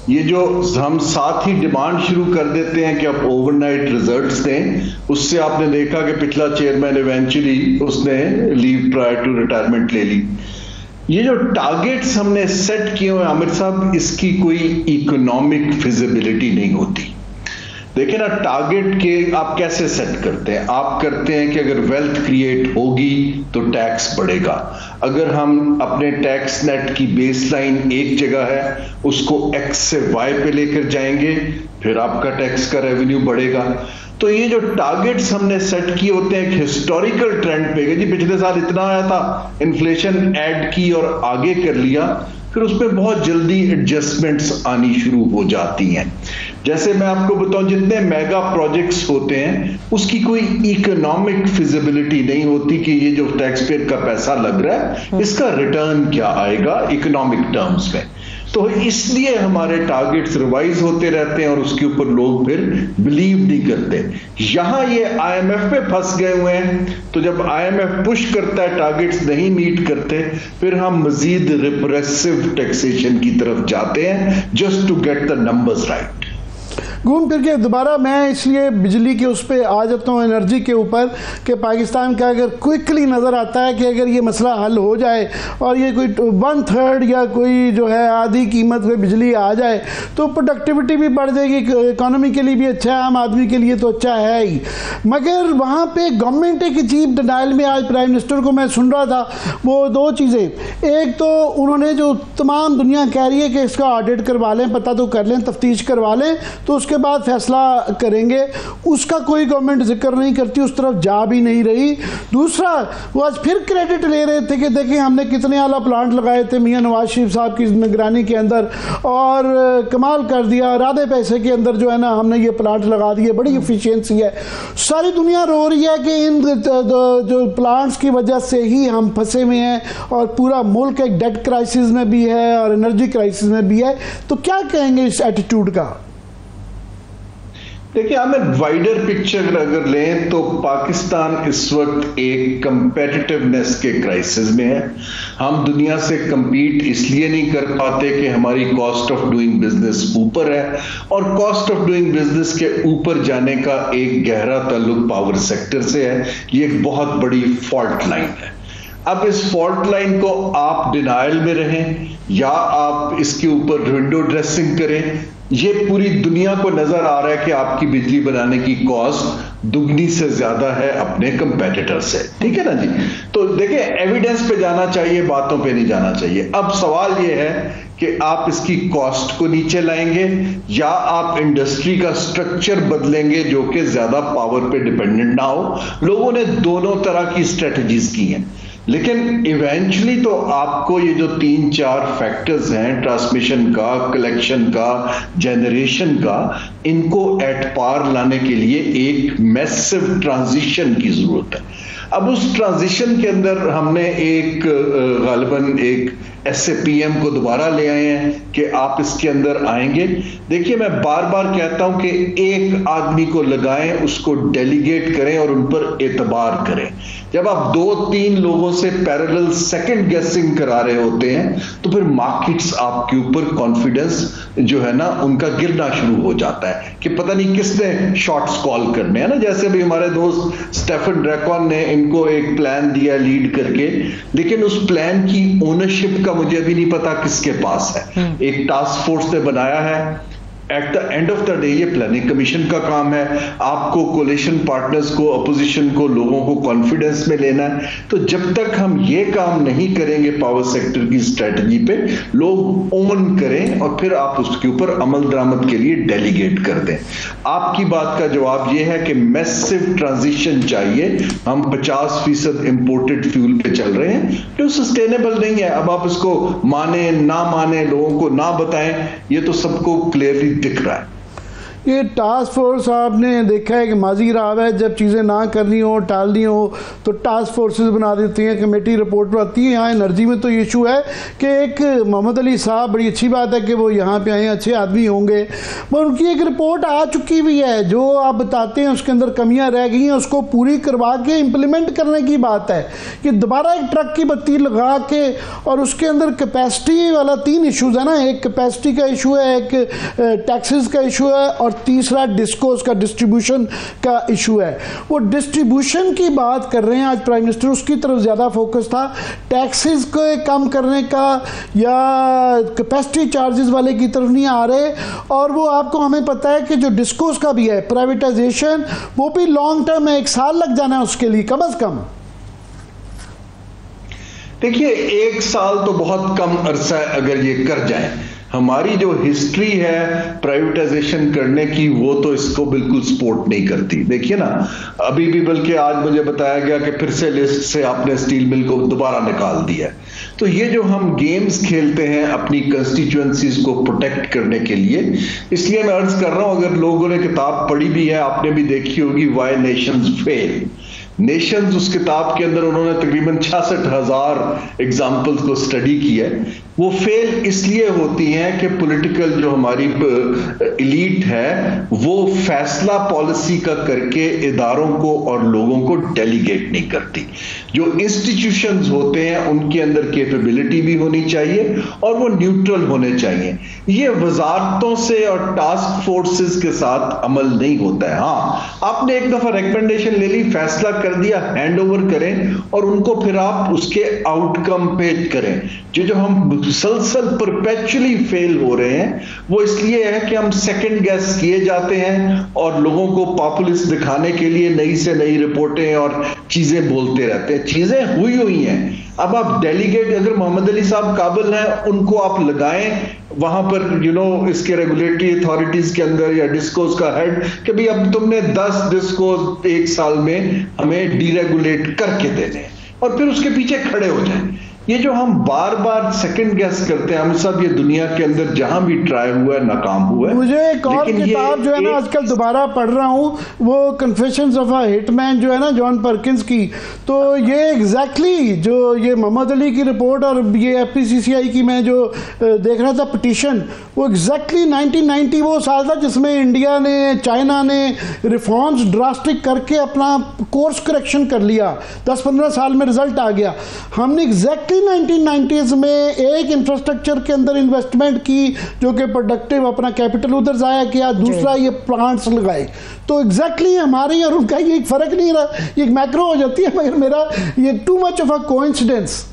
ये जो हम साथ ही डिमांड शुरू कर देते हैं कि आप ओवरनाइट रिजल्ट्स दें, उससे आपने देखा कि पिछला चेयरमैन इवेंचुअली उसने लीव प्रायर टू रिटायरमेंट ले ली। ये जो टारगेट्स हमने सेट किए हुए आमिर साहब, इसकी कोई इकोनॉमिक फिजिबिलिटी नहीं होती। देखिए ना, टारगेट के आप कैसे सेट करते हैं? आप करते हैं कि अगर वेल्थ क्रिएट होगी तो टैक्स बढ़ेगा। अगर हम अपने टैक्स नेट की बेसलाइन एक जगह है, उसको X से Y पे लेकर जाएंगे, फिर आपका टैक्स का रेवेन्यू बढ़ेगा। तो ये जो टारगेट्स हमने सेट किए होते हैं हिस्टोरिकल ट्रेंड पे, जी पिछले साल इतना आया था, इन्फ्लेशन ऐड की और आगे कर लिया, फिर उसमें बहुत जल्दी एडजस्टमेंट्स आनी शुरू हो जाती हैं। जैसे मैं आपको बताऊं, जितने मेगा प्रोजेक्ट्स होते हैं उसकी कोई इकोनॉमिक फिजिबिलिटी नहीं होती कि ये जो टैक्स पेयर का पैसा लग रहा है इसका रिटर्न क्या आएगा इकोनॉमिक टर्म्स में। तो इसलिए हमारे टारगेट्स रिवाइज होते रहते हैं और उसके ऊपर लोग फिर बिलीव नहीं करते। यहां ये IMF पे फंस गए हुए हैं, तो जब IMF पुश करता है टारगेट्स नहीं मीट करते, फिर हम मजीद रिप्रेसिव टैक्सेशन की तरफ जाते हैं just to get the numbers right. घूम फिर के दोबारा मैं इसलिए बिजली के उस पर आ जाता हूँ, एनर्जी के ऊपर, कि पाकिस्तान का अगर क्विकली नज़र आता है कि अगर ये मसला हल हो जाए और ये कोई 1/3 या कोई जो है आधी कीमत पे बिजली आ जाए तो प्रोडक्टिविटी भी बढ़ जाएगी, इकोनॉमी के लिए भी अच्छा है, आम आदमी के लिए तो अच्छा है ही। मगर वहाँ पे गवर्नमेंट एक अजीब डिनाइल में, आज प्राइम मिनिस्टर को मैं सुन रहा था, वो दो चीज़ें, एक तो उन्होंने जो तमाम दुनिया कह रही है कि इसका ऑडिट करवा लें, पता तो कर लें, तफ्तीश करवा लें, तो उसके बाद फैसला करेंगे, उसका कोई गवर्नमेंट जिक्र नहीं करती, उस तरफ जा भी नहीं रही। दूसरा, वो आज फिर क्रेडिट ले रहे थे कि देखिए हमने कितने आला प्लांट लगाए थे मियां नवाज शरीफ साहब की निगरानी के अंदर और कमाल कर दिया, आधे पैसे के अंदर जो है ना हमने ये प्लांट लगा दिए, बड़ी एफिशिएंसी है। सारी दुनिया रो रही है कि इन जो प्लांट्स की वजह से ही हम फंसे हुए हैं और पूरा मुल्क एक डेट क्राइसिस में भी है और एनर्जी क्राइसिस में भी है। तो क्या कहेंगे इस एटीट्यूड का? देखिए, हमें वाइडर पिक्चर अगर लें तो पाकिस्तान इस वक्त एक कंपेटिटिवनेस के क्राइसिस में है। हम दुनिया से compete इसलिए नहीं कर पाते कि हमारी कॉस्ट ऑफ डूइंग बिजनेस ऊपर है, और कॉस्ट ऑफ डूइंग बिजनेस के ऊपर जाने का एक गहरा ताल्लुक पावर सेक्टर से है। ये एक बहुत बड़ी फॉल्ट लाइन है। अब इस फॉल्ट लाइन को आप डिनाइल में रहें या आप इसके ऊपर विंडो ड्रेसिंग करें। ये पूरी दुनिया को नजर आ रहा है कि आपकी बिजली बनाने की कॉस्ट दुगनी से ज्यादा है अपने कंपेटिटर से, ठीक है ना जी। तो देखिए, एविडेंस पे जाना चाहिए, बातों पे नहीं जाना चाहिए। अब सवाल ये है कि आप इसकी कॉस्ट को नीचे लाएंगे या आप इंडस्ट्री का स्ट्रक्चर बदलेंगे जो कि ज्यादा पावर पे डिपेंडेंट ना हो। लोगों ने दोनों तरह की स्ट्रेटजीज की हैं, लेकिन इवेंचुअली तो आपको ये जो 3-4 फैक्टर्स हैं, ट्रांसमिशन का, कलेक्शन का, जनरेशन का, इनको एट पार लाने के लिए एक मैसिव ट्रांजिशन की जरूरत है। अब उस ट्रांजिशन के अंदर हमने एक गालिबन एक SAPM को दोबारा ले आए हैं कि आप इसके अंदर आएंगे। देखिए, मैं बार बार कहता हूं कि एक आदमी को लगाएं, उसको डेलीगेट करें और उन पर एतबार करें। जब आप 2-3 लोगों से पैरेलल सेकंड गेसिंग करा रहे होते हैं तो फिर मार्केट्स आपके ऊपर कॉन्फिडेंस जो है ना उनका गिरना शुरू हो जाता है कि पता नहीं किसने शॉट्स कॉल करने हैं ना। जैसे भी हमारे दोस्त स्टेफन ड्रैकॉन ने इनको एक प्लान दिया लीड करके, लेकिन उस प्लान की ओनरशिप का मुझे अभी नहीं पता किसके पास है। एक टास्क फोर्स ने बनाया है, at the end of the day ये प्लानिंग कमीशन का काम है। आपको कोलिशन पार्टनर्स को, अपोजिशन को, लोगों को कॉन्फिडेंस में लेना है। तो जब तक हम ये काम नहीं करेंगे पावर सेक्टर की स्ट्रेटजी पे, लोग ओन करें और फिर आप उसके ऊपर अमल दरामद के लिए डेलीगेट कर दें। आपकी बात का जवाब ये है कि मैसिव ट्रांजिशन चाहिए। हम 50% इंपोर्टेड फ्यूल पे चल रहे हैं जो सस्टेनेबल नहीं है। अब आप इसको माने ना माने, लोगों को ना बताएं, ये तो सबको क्लियरली दिख रहा है। ये टास्क फोर्स आपने देखा है कि माजी रहा है, जब चीज़ें ना करनी हो, टालनी हो तो टास्क फोर्सेस बना देती हैं, कमेटी रिपोर्ट बनाती है। यहाँ एनर्जी में तो ये इशू है कि एक मोहम्मद अली साहब, बड़ी अच्छी बात है कि वो यहाँ पे आए, अच्छे आदमी होंगे, मगर उनकी एक रिपोर्ट आ चुकी भी है। जो आप बताते हैं उसके अंदर कमियाँ रह गई हैं, उसको पूरी करवा के इम्प्लीमेंट करने की बात है कि दोबारा एक ट्रक की बत्ती लगा के, और उसके अंदर कैपेसिटी वाला 3 इशूज़ है ना, एक कैपेसिटी का इशू है, एक टैक्सेस का इशू है, और तीसरा डिस्कोस का, डिस्ट्रीब्यूशन का इशू है। वो डिस्ट्रीब्यूशन की बात कर रहे हैं आज प्राइम मिनिस्टर, उसकी तरफ ज़्यादा फोकस था। टैक्सेस को कम करने का या कैपेसिटी चार्जेस वाले की तरफ नहीं आ रहे। और वो आपको, हमें पता है कि जो डिस्कोस का भी है प्राइवेटाइजेशन, वो भी लॉन्ग टर्म है, 1 साल लग जाना है उसके लिए कम अज कम। देखिए, 1 साल तो बहुत कम अरसा है अगर ये कर जाए। हमारी जो हिस्ट्री है प्राइवेटाइजेशन करने की, वो तो इसको बिल्कुल सपोर्ट नहीं करती। देखिए ना, अभी भी बल्कि आज मुझे बताया गया कि फिर से लिस्ट से आपने स्टील मिल को दोबारा निकाल दिया। तो ये जो हम गेम्स खेलते हैं अपनी कंस्टिट्यूएंसीज को प्रोटेक्ट करने के लिए, इसलिए मैं अर्ज कर रहा हूं, अगर लोगों ने किताब पढ़ी भी है, आपने भी देखी होगी, व्हाई नेशंस फेल। नेशंस, उस किताब के अंदर उन्होंने तकरीबन 66,000 एग्जाम्पल्स को स्टडी किया है। वो फेल इसलिए होती हैं कि पॉलिटिकल जो हमारी एलीट है वो फैसला पॉलिसी का करके इदारों को और लोगों को डेलीगेट नहीं करती। जो इंस्टीट्यूशंस होते हैं उनके अंदर कैपेबिलिटी भी होनी चाहिए और वो न्यूट्रल होने चाहिए। ये वजारतों से और टास्क फोर्सेस के साथ अमल नहीं होता है। हाँ, आपने एक दफा रिकमेंडेशन ले ली, फैसला कर दिया, हैंड ओवर करें और उनको फिर आप उसके आउटकम पे करें। जो हम सलसल परपेचुअली फेल हो रहे हैं वो इसलिए है कि हम सेकंड गेस किए जाते हैं और लोगों को पॉपुलिस्ट दिखाने के लिए नई से नई रिपोर्टें और चीजें बोलते रहते हैं। चीजें हुई हैं। अब आप डेलीगेट, अगर मोहम्मद अली साहब काबिल हैं, उनको आप लगाएं वहां पर इसके रेगुलेटरी अथॉरिटीज के अंदर या डिस्कोस का हेड कि भाई अब तुमने 10 डिस्कोस 1 साल में हमें डीरेगुलेट करके देने, और फिर उसके पीछे खड़े हो जाएं। ये जो हम बार बार सेकंड गेस करते हैं, हम सब ये दुनिया के अंदर जहां भी ट्राई हुआ है, नाकाम हुआ है। मुझे एक और किताब जो है ना आजकल दोबारा पढ़ रहा हूँ, वो कन्फेशंस ऑफ अ हिटमैन जो है ना जॉन पर्किंस की। तो ये एग्जैक्टली जो ये मोहम्मद अली की रिपोर्ट और ये FPCCI की मैं जो देख रहा था पिटीशन, वो एग्जैक्टली 1990 वो साल था जिसमें इंडिया ने, चाइना ने रिफॉर्म्स ड्रास्टिक करके अपना कोर्स करेक्शन कर लिया। 10-15 साल में रिजल्ट आ गया। हमने एग्जैक्टली 1990s में एक इंफ्रास्ट्रक्चर के अंदर इन्वेस्टमेंट की जो कि प्रोडक्टिव अपना कैपिटल उधर जाया किया, दूसरा ये प्लांट्स लगाए। तो एग्जैक्टली हमारे और उनका ये एक फर्क नहीं रहा, ये मैक्रो हो जाती है, मगर मेरा ये too much of a coincidence.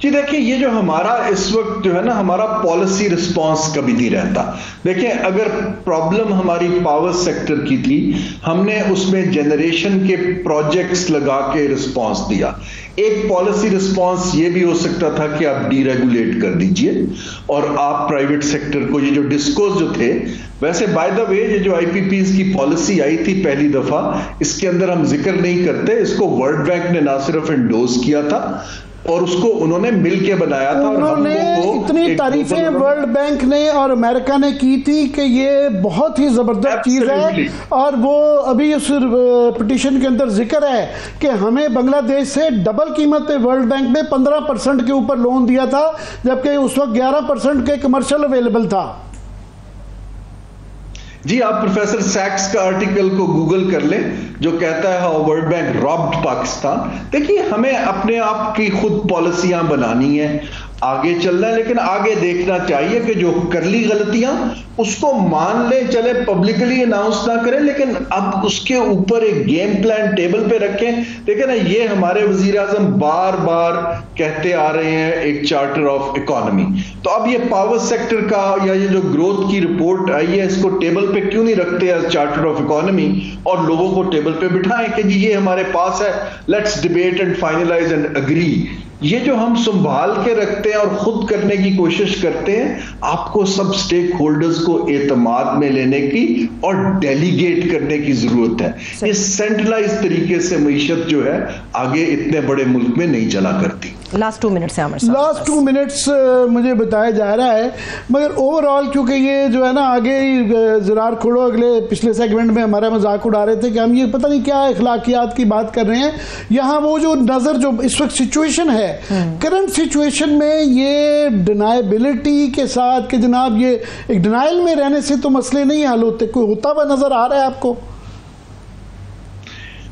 जी देखिए, ये जो हमारा इस वक्त जो है ना, हमारा पॉलिसी रिस्पांस कभी नहीं रहता। देखिए, अगर प्रॉब्लम हमारी पावर सेक्टर की थी, हमने उसमें जनरेशन के प्रोजेक्ट्स लगा के रिस्पांस दिया। एक पॉलिसी रिस्पांस ये भी हो सकता था कि आप डीरेगुलेट कर दीजिए और आप प्राइवेट सेक्टर को, ये जो डिस्कोस जो थे, वैसे बाय द वे ये जो आईपीपीज की पॉलिसी आई थी पहली दफा, इसके अंदर हम जिक्र नहीं करते, इसको वर्ल्ड बैंक ने ना सिर्फ एंडोर्स किया था और उसको उन्होंने मिलके बनाया था। उन्होंने इतनी तारीफें वर्ल्ड बैंक ने और अमेरिका ने की थी कि ये बहुत ही जबरदस्त चीज है, और वो अभी उस पिटीशन के अंदर जिक्र है कि हमें बांग्लादेश से डबल कीमत पे वर्ल्ड बैंक ने 15% के ऊपर लोन दिया था, जबकि उस वक्त 11% के कमर्शियल अवेलेबल था। जी, आप प्रोफेसर सैक्स का आर्टिकल को गूगल कर लें जो कहता है how world bank robbed Pakistan. देखिए, हमें अपने आप की खुद पॉलिसियां बनानी है, आगे चलना है, लेकिन आगे देखना चाहिए कि जो कर ली गलतियां उसको मान ले, चले पब्लिकली अनाउंस ना करें, लेकिन अब उसके ऊपर एक गेम प्लान टेबल पे रखें। देखिए ना, ये हमारे वजीर आजम बार बार कहते आ रहे हैं एक चार्टर ऑफ इकोनॉमी, तो अब ये पावर सेक्टर का या ये जो ग्रोथ की रिपोर्ट आई है, इसको टेबल पे क्यों नहीं रखते चार्टर ऑफ इकोनॉमी और लोगों को टेबल पे बिठाएं कि जी ये हमारे पास है, let's debate and finalise and agree. ये जो हम संभाल के रखते हैं और खुद करने की कोशिश करते हैं, आपको सब स्टेक होल्डर्स को एतमाद में लेने की और डेलीगेट करने की जरूरत है। ये सेंट्रलाइज तरीके से मईशत जो है आगे इतने बड़े मुल्क में नहीं चला करती। लास्ट 2 मिनट्स है हमारे साथ। लास्ट 2 मिनट्स मुझे बताया जा रहा है, मगर ओवरऑल क्योंकि ये जो है ना, आगे ज़रार खोड़ो अगले पिछले सेगमेंट में हमारा मजाक उड़ा रहे थे कि हम ये पता नहीं क्या अखलाकियात की बात कर रहे हैं। यहाँ वो जो नज़र जो इस वक्त सिचुएशन है, करंट सिचुएशन में ये डिनाइबिलिटी के साथ कि जनाब ये एक डिनाइल में रहने से तो मसले नहीं हल होते, कोई होता हुआ नजर आ रहा है आपको?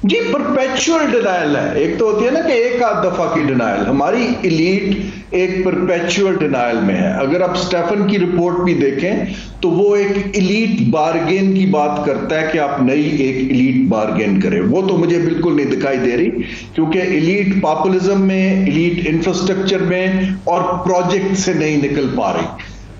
जी, परपेचुअल डिनाइल है। एक तो होती है ना कि एक आध दफा की डिनाइल, हमारी इलीट एक परपेचुअल डिनाइल में है। अगर आप स्टेफन की रिपोर्ट भी देखें तो वो एक इलीट बार्गेन की बात करता है कि आप नई एक इलीट बार्गेन करें। वो तो मुझे बिल्कुल नहीं दिखाई दे रही, क्योंकि इलीट पॉपुलिज्म में, इलीट इंफ्रास्ट्रक्चर में और प्रोजेक्ट से नहीं निकल पा रही।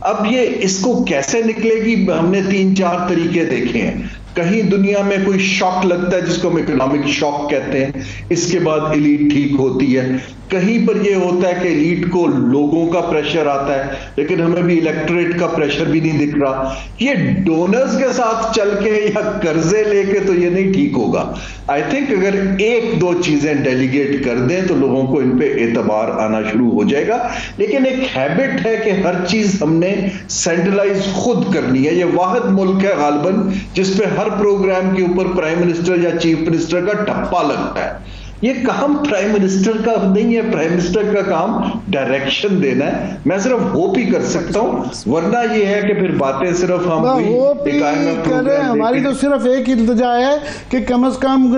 अब ये इसको कैसे निकलेगी, हमने 3-4 तरीके देखे हैं। कहीं दुनिया में कोई शॉक लगता है जिसको हम इकोनॉमिक शॉक कहते हैं, इसके बाद इलीट ठीक होती है। कहीं पर यह होता है कि एलीट को लोगों का प्रेशर आता है, लेकिन हमें भी इलेक्टोरेट का प्रेशर भी नहीं दिख रहा। ये डोनर्स के साथ चल के या कर्जे लेके तो ये नहीं ठीक होगा। आई थिंक अगर 1-2 चीजें डेलीगेट कर दें तो लोगों को इन पे एतबार आना शुरू हो जाएगा। लेकिन एक हैबिट है कि हर चीज हमने सेंट्रलाइज खुद करनी है। ये वाहिद मुल्क है गालिबन जिसपे हर प्रोग्राम के ऊपर प्राइम मिनिस्टर या चीफ मिनिस्टर का ठप्पा लगता है। ये काम प्राइम मिनिस्टर का नहीं है, प्राइम मिनिस्टर का काम डायरेक्शन देना है। मैं सिर्फ होप ही कर सकता हूँ, वरना ये है कि फिर बातें सिर्फ हम होप ही कर रहे हैं। हमारी तो सिर्फ एक इल्तिजा है कि कम से कम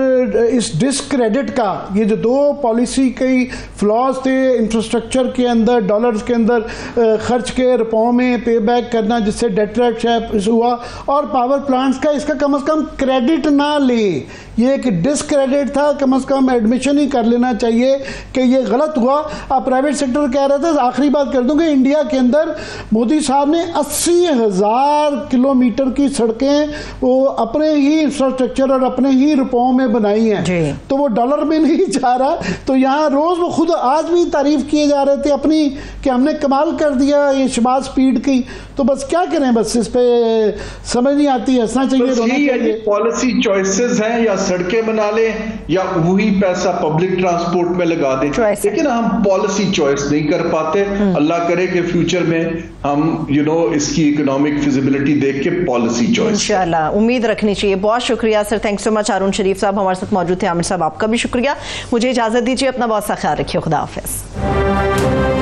इस डिस्क्रेडिट का, ये जो 2 पॉलिसी कई फ्लॉज थे इंफ्रास्ट्रक्चर के अंदर, डॉलर्स के अंदर खर्च के रुपयों में पे बैक करना जिससे डेट रैप हुआ, और पावर प्लांट्स का इसका कम से कम क्रेडिट ना ले। ये एक डिस्क्रेडिट था, कम से कम एडमिशन ही कर लेना चाहिए कि ये गलत हुआ। आप प्राइवेट सेक्टर कह रहे थे, आखिरी बात कर दूं कि इंडिया के अंदर मोदी साहब ने 80,000 किलोमीटर की सड़कें वो अपने ही इंफ्रास्ट्रक्चर और अपने ही रुपयों में बनाई हैं, तो वो डॉलर में नहीं जा रहा। तो यहाँ रोज वो खुद आज भी तारीफ किए जा रहे थे अपनी कि हमने कमाल कर दिया ये शबाज स्पीड की। तो बस क्या करें, बस इस पे समझ नहीं आती, हंसना चाहिए। पॉलिसी चॉइसेस हैं, या सड़कें बना ले या वही पैसा पब्लिक ट्रांसपोर्ट में लगा दें, लेकिन हम पॉलिसी चॉइस नहीं कर पाते। अल्लाह करे कि फ्यूचर में हम इसकी इकोनॉमिक फिजिबिलिटी देख के पॉलिसी चॉइस इंशाल्लाह उम्मीद रखनी चाहिए। बहुत शुक्रिया सर, थैंक्स सो मच। हारून शरीफ साहब हमारे साथ मौजूद थे। आमिर साहब आपका भी शुक्रिया। मुझे इजाजत दीजिए, अपना बहुत सा ख्याल रखिए। खुदा हाफिज।